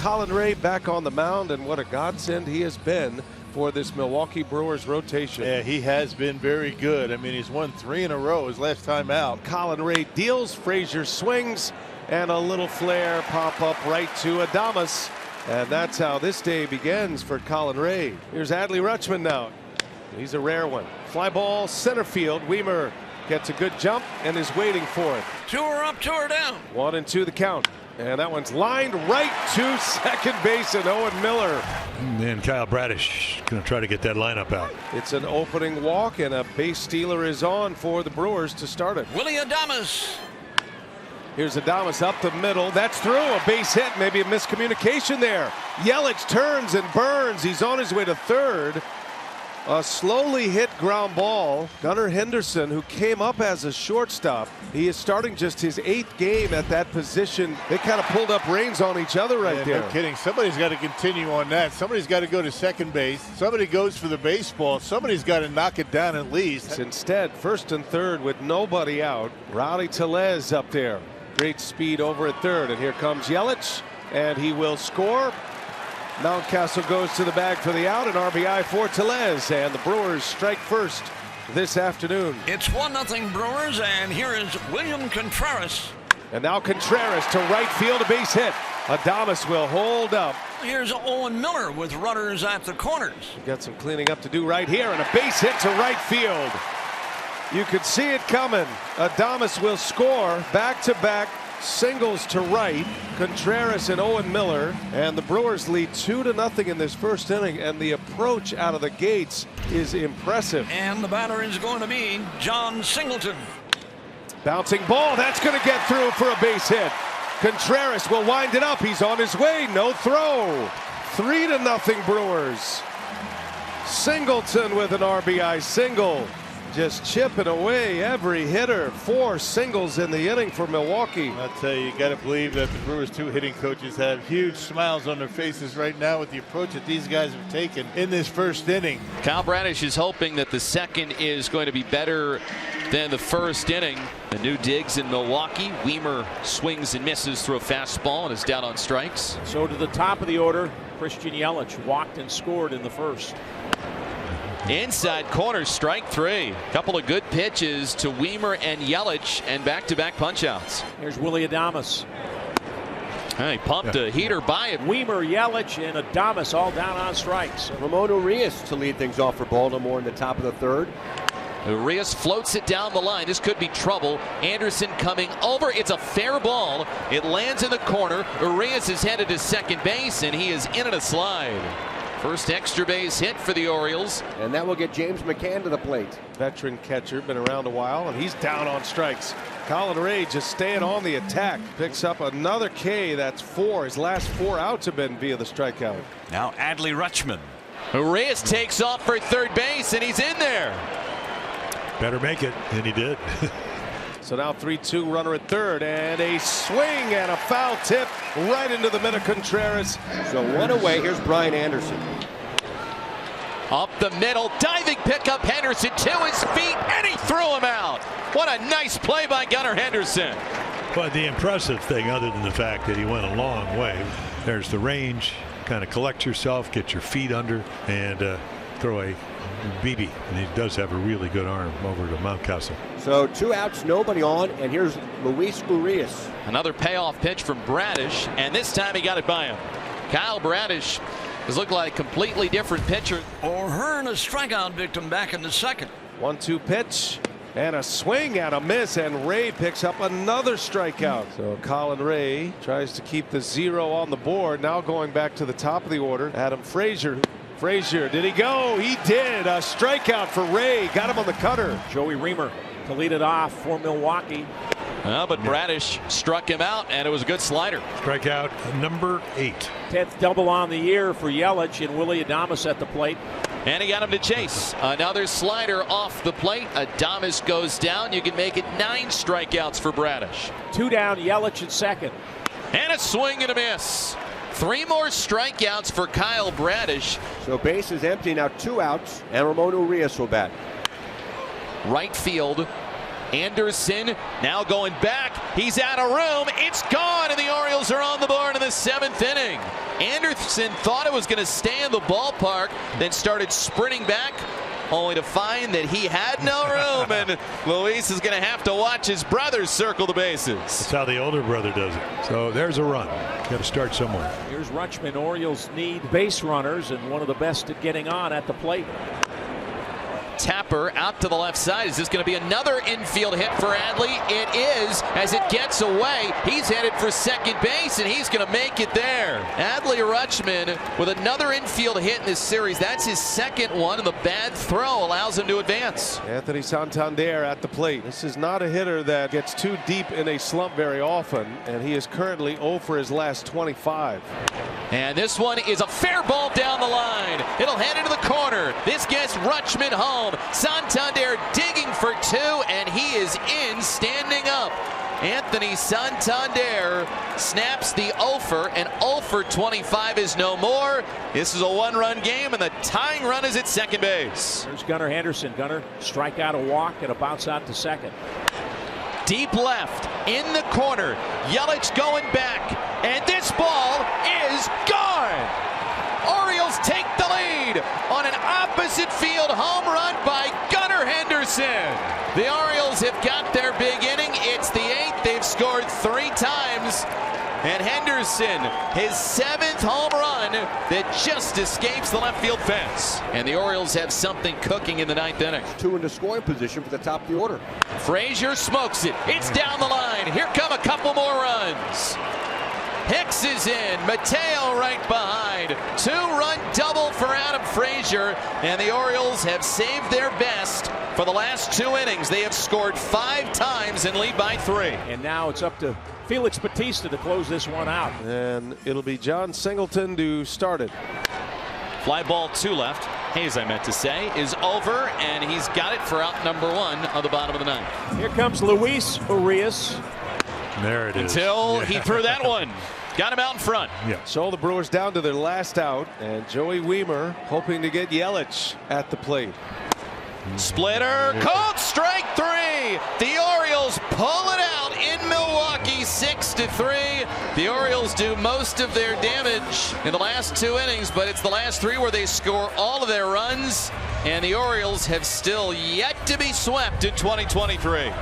Colin Ray back on the mound, and what a godsend he has been for this Milwaukee Brewers rotation. Yeah, he has been very good. I mean, he's won 3 in a row his last time out. Colin Ray deals, Frazier swings, and a little flare pop up right to Adames. And that's how this day begins for Colin Ray. Here's Adley Rutschman now. He's a rare one. Fly ball center field. Weimer gets a good jump and is waiting for it. 2 are up, 2 are down. 1-2 the count. And that one's lined right to second base, and Owen Miller. And Kyle Bradish going to try to get that lineup out. It's an opening walk, and a base stealer is on for the Brewers to start it. Willie Adames. Here's Adames up the middle. That's through. A base hit. Maybe a miscommunication there. Yelich turns and burns. He's on his way to third. A slowly hit ground ball. Gunnar Henderson, who came up as a shortstop, he is starting just his 8th game at that position. They kind of pulled up reins on each other right there. No kidding. Somebody's got to continue on that. Somebody's got to go to second base. Somebody goes for the baseball. Somebody's got to knock it down at least. Instead, first and third with nobody out. Rowdy Tellez up there. Great speed over at third. And here comes Yelich, and he will score. Mountcastle goes to the bag for the out, an RBI for Tellez, and the Brewers strike first this afternoon. It's 1-0 Brewers, and here is William Contreras. And now Contreras to right field, a base hit. Adames will hold up. Here's Owen Miller with runners at the corners. We've got some cleaning up to do right here, and a base hit to right field. You could see it coming. Adames will score back-to-back singles to right. Contreras and Owen Miller, and the Brewers lead 2-0 in this first inning, and the approach out of the gates is impressive. And the batter is going to be John Singleton. Bouncing ball, that's going to get through for a base hit. Contreras will wind it up. He's on his way. No throw. 3-0 Brewers. Singleton with an RBI single. Just chipping away every hitter. 4 singles in the inning for Milwaukee. I'll tell you, you got to believe that the Brewers' 2 hitting coaches have huge smiles on their faces right now with the approach that these guys have taken in this first inning. Kyle Bradish is hoping that the second is going to be better than the first inning. The new digs in Milwaukee. Weimer swings and misses through a fastball and is down on strikes. So to the top of the order, Christian Yelich walked and scored in the first. Inside corner, strike 3. Couple of good pitches to Weimer and Yelich, and back-to-back punch-outs. Here's Willie Adames. He pumped a heater by it. Weimer, Yelich, and Adames all down on strikes. Ramon Urias to lead things off for Baltimore in the top of the third. Urias floats it down the line. This could be trouble. Anderson coming over. It's a fair ball. It lands in the corner. Urias is headed to second base, and he is in a slide. First extra base hit for the Orioles. And that will get James McCann to the plate. Veteran catcher, been around a while, and he's down on strikes. Colin Ray just staying on the attack. Picks up another K. That's 4. His last 4 outs have been via the strikeout. Now Adley Rutschman. Urias takes off for third base, and he's in there. Better make it, and he did. So now 3-2 runner at third, and a swing and a foul tip right into the middle of Contreras. So 1 away. Here's Brian Anderson. Up the middle, diving pickup, Henderson to his feet, and he threw him out. What a nice play by Gunnar Henderson. But the impressive thing, other than the fact that he went a long way, there's the range. Kind of collect yourself, get your feet under, and throw a BB. And he does have a really good arm over to Mountcastle. So 2 outs, nobody on, and here's Luis Urias. Another payoff pitch from Bradish, and this time he got it by him. Kyle Bradish has looked like a completely different pitcher. O'Hearn, a strikeout victim back in the second. 1-2 pitch, and a swing and a miss, and Ray picks up another strikeout. So Colin Ray tries to keep the 0 on the board. Now going back to the top of the order, Adam Frazier. Frazier, did he go? He did. A strikeout for Ray. Got him on the cutter. Joey Reamer to lead it off for Milwaukee. Well, but Bradish struck him out, and it was a good slider. Strikeout number 8. 10th double on the year for Yelich, and Willie Adames at the plate. And he got him to chase. Another slider off the plate. Adames goes down. You can make it 9 strikeouts for Bradish. 2 down, Yelich at second. And a swing and a miss. 3 more strikeouts for Kyle Bradish. So base is empty now, 2 outs, and Ramon Urias will bat. Right field. Anderson now going back. He's out of room. It's gone, and the Orioles are on the board in the 7th inning. Anderson thought it was going to stay in the ballpark, then started sprinting back, only to find that he had no room, and Luis is going to have to watch his brother circle the bases. That's how the older brother does it. So there's a run. Got to start somewhere. Here's Rutschman. Orioles need base runners, and one of the best at getting on at the plate. Tapper out to the left side. Is this going to be another infield hit for Adley? It is, as it gets away. He's headed for second base, and he's going to make it there. Adley Rutschman with another infield hit in this series. That's his second one, and the bad throw allows him to advance. Anthony Santander at the plate. This is not a hitter that gets too deep in a slump very often, and he is currently 0 for his last 25. And this one is a fair ball down the line. It'll head into the corner. This gets Rutschman home. Santander digging for 2, and he is in standing up. Anthony Santander snaps the 0-fer, and 0 for 25 is no more. This is a 1-run game, and the tying run is at second base. There's Gunnar Henderson. Gunnar strike out a walk and a bounce out to second. Deep left, in the corner. Yelich going back, and this ball is gone. Orioles take the lead on an opposite field home run by Gunnar Henderson. The Orioles have got their big inning. It's the 8th. They've scored 3 times. And Henderson, his 7th home run that just escapes the left field fence. And the Orioles have something cooking in the 9th inning. 2 into scoring position for the top of the order. Frazier smokes it. It's down the line. Here come a couple more runs. Hicks is in. Mateo right behind. 2-run double for Adam Frazier. And the Orioles have saved their best for the last 2 innings. They have scored 5 times and lead by 3. And now it's up to Felix Bautista to close this one out. And it'll be John Singleton to start it. Fly ball 2 left. Hayes, I meant to say, is over, and he's got it for out number 1 on the bottom of the 9th. Here comes Luis Urias. There it is. Until he threw that one. Got him out in front. Yeah. So the Brewers down to their last out, and Joey Wiemer hoping to get Yelich at the plate. Splitter, called strike 3. The Orioles pull it out in Milwaukee, 6-3. The Orioles do most of their damage in the last 2 innings, but it's the last 3 where they score all of their runs, and the Orioles have still yet to be swept in 2023.